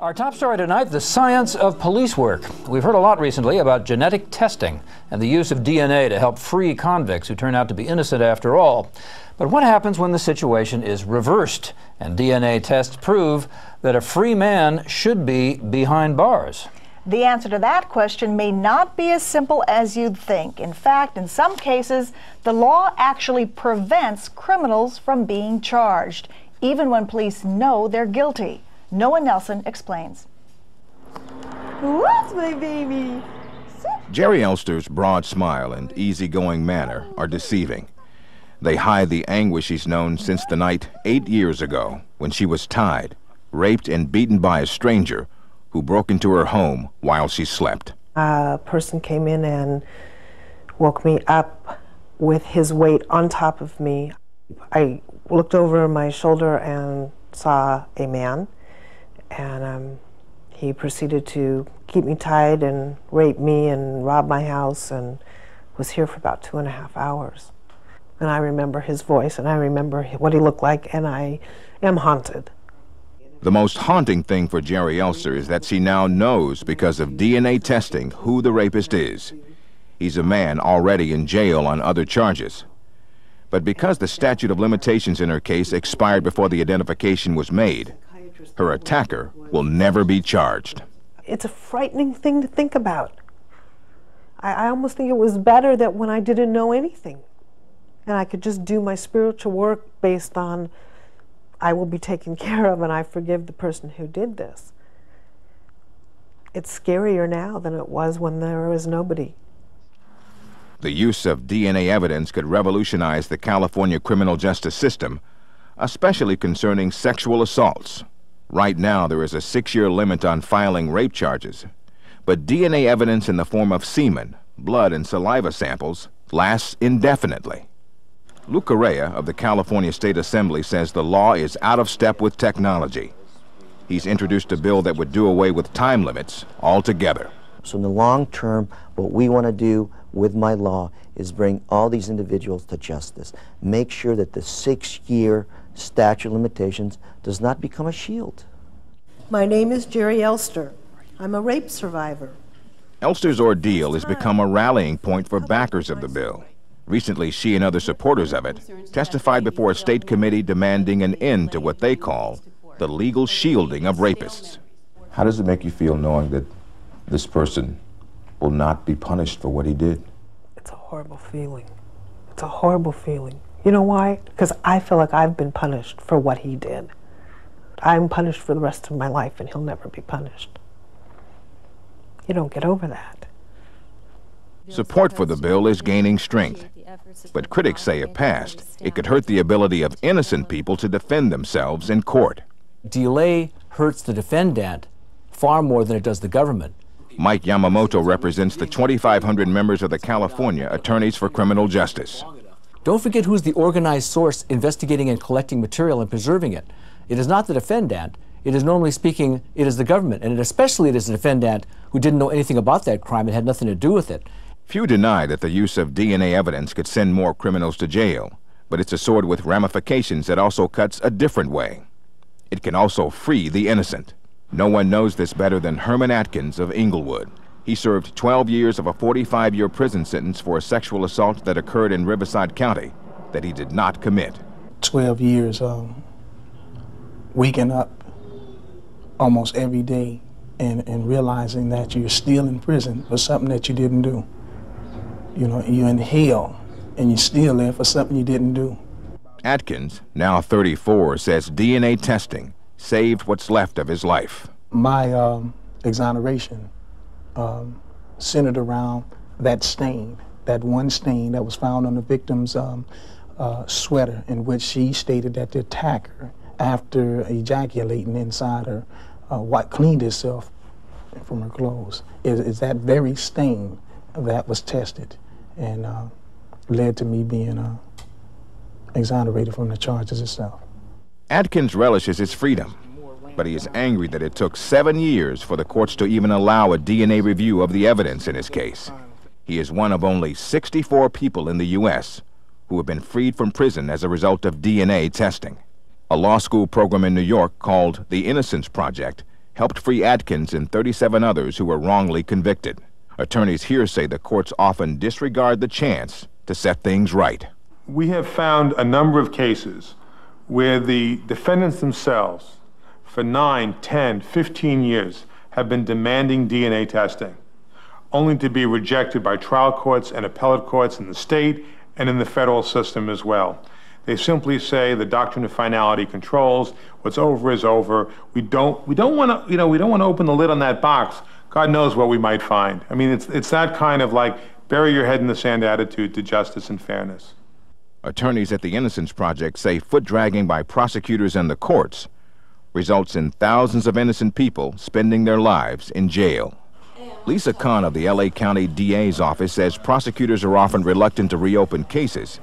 Our top story tonight, the science of police work. We've heard a lot recently about genetic testing and the use of DNA to help free convicts who turn out to be innocent after all. But what happens when the situation is reversed and DNA tests prove that a free man should be behind bars? The answer to that question may not be as simple as you'd think. In fact, in some cases, the law actually prevents criminals from being charged, even when police know they're guilty. Noah Nelson explains. What's my baby? Jerry Elster's broad smile and easygoing manner are deceiving. They hide the anguish he's known since the night 8 years ago when she was tied, raped, and beaten by a stranger who broke into her home while she slept. A person came in and woke me up with his weight on top of me. I looked over my shoulder and saw a man, and he proceeded to keep me tied and rape me and rob my house, and was here for about 2.5 hours. And I remember his voice, and I remember what he looked like, and I am haunted. The most haunting thing for Jerry Elster is that she now knows, because of DNA testing, who the rapist is. He's a man already in jail on other charges. But because the statute of limitations in her case expired before the identification was made, her attacker will never be charged. It's a frightening thing to think about. I almost think it was better that when I didn't know anything, and I could just do my spiritual work based on I will be taken care of and I forgive the person who did this. It's scarier now than it was when there was nobody. The use of DNA evidence could revolutionize the California criminal justice system, especially concerning sexual assaults. Right now, there is a 6-year limit on filing rape charges, but DNA evidence in the form of semen, blood, and saliva samples lasts indefinitely. Luke Correa of the California State Assembly says the law is out of step with technology. He's introduced a bill that would do away with time limits altogether. So in the long term, what we want to do with my law is bring all these individuals to justice. Make sure that the 6-year statute of limitations does not become a shield. My name is Jerry Elster. I'm a rape survivor. Elster's ordeal has become a rallying point for backers of the bill. Recently, she and other supporters of it testified before a state committee demanding an end to what they call the legal shielding of rapists. How does it make you feel knowing that this person will not be punished for what he did? It's a horrible feeling. It's a horrible feeling. You know why? Because I feel like I've been punished for what he did. I'm punished for the rest of my life, and he'll never be punished. You don't get over that. Support for the bill is gaining strength, but critics say if passed, it could hurt the ability of innocent people to defend themselves in court. Delay hurts the defendant far more than it does the government. Mike Yamamoto represents the 2,500 members of the California Attorneys for Criminal Justice. Don't forget who's the organized source investigating and collecting material and preserving it. It is not the defendant. It is, normally speaking, it is the government, and especially it is the defendant who didn't know anything about that crime and had nothing to do with it. Few deny that the use of DNA evidence could send more criminals to jail, but it's a sword with ramifications that also cuts a different way. It can also free the innocent. No one knows this better than Herman Atkins of Inglewood. He served 12 years of a 45-year prison sentence for a sexual assault that occurred in Riverside County that he did not commit. 12 years waking up almost every day and realizing that you're still in prison for something that you didn't do. You know, you're in hell, and you're still there for something you didn't do. Atkins, now 34, says DNA testing saved what's left of his life. My exoneration centered around that stain, that one stain that was found on the victim's sweater, in which she stated that the attacker, after ejaculating inside her, cleaned herself from her clothes. Is that very stain that was tested and led to me being exonerated from the charges itself. Atkins relishes his freedom, but he is angry that it took 7 years for the courts to even allow a DNA review of the evidence in his case. He is one of only 64 people in the U.S. who have been freed from prison as a result of DNA testing. A law school program in New York called the Innocence Project helped free Atkins and 37 others who were wrongly convicted. Attorneys here say the courts often disregard the chance to set things right. We have found a number of cases where the defendants themselves, for 9, 10, 15 years, have been demanding DNA testing, only to be rejected by trial courts and appellate courts in the state and in the federal system as well. They simply say the doctrine of finality controls. What's over is over. We don't want to, we don't want to open the lid on that box. God knows what we might find. I mean, it's that kind of like bury your head in the sand attitude to justice and fairness. Attorneys at the Innocence Project say foot-dragging by prosecutors and the courts results in thousands of innocent people spending their lives in jail. Lisa Kahn of the LA County DA's office says prosecutors are often reluctant to reopen cases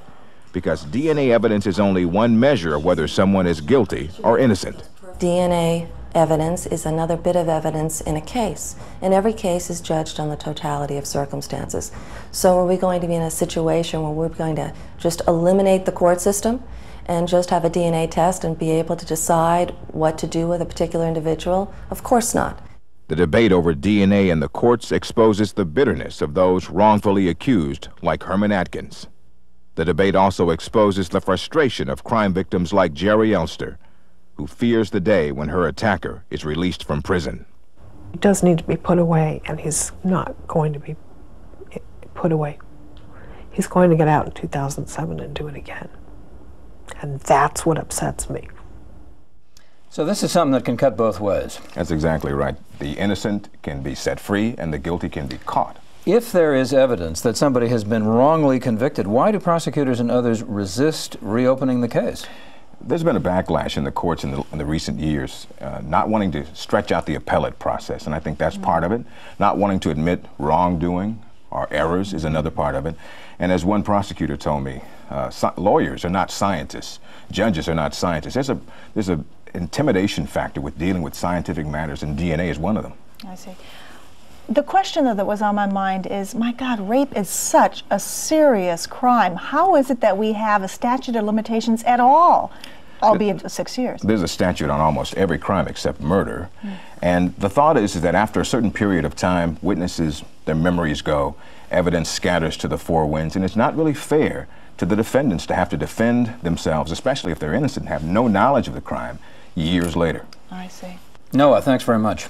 because DNA evidence is only one measure of whether someone is guilty or innocent. DNA evidence is another bit of evidence in a case, and every case is judged on the totality of circumstances. So are we going to be in a situation where we're going to just eliminate the court system and just have a DNA test and be able to decide what to do with a particular individual? Of course not. The debate over DNA in the courts exposes the bitterness of those wrongfully accused, like Herman Atkins. The debate also exposes the frustration of crime victims like Jerry Elster, who fears the day when her attacker is released from prison. He does need to be put away, and he's not going to be put away. He's going to get out in 2007 and do it again. And that's what upsets me. So this is something that can cut both ways. That's exactly right. The innocent can be set free and the guilty can be caught. If there is evidence that somebody has been wrongly convicted, why do prosecutors and others resist reopening the case? There's been a backlash in the courts in the recent years, not wanting to stretch out the appellate process, and I think that's part of it. Not wanting to admit wrongdoing or errors is another part of it. And as one prosecutor told me, lawyers are not scientists. Judges are not scientists. There's a intimidation factor with dealing with scientific matters, and DNA is one of them. I see. The question, though, that was on my mind is, my God, rape is such a serious crime. How is it that we have a statute of limitations at all, albeit 6 years? There's a statute on almost every crime except murder. And the thought is that after a certain period of time, witnesses, their memories go, evidence scatters to the four winds, and it's not really fair to the defendants to have to defend themselves, especially if they're innocent and have no knowledge of the crime years later. I see. Noah, thanks very much.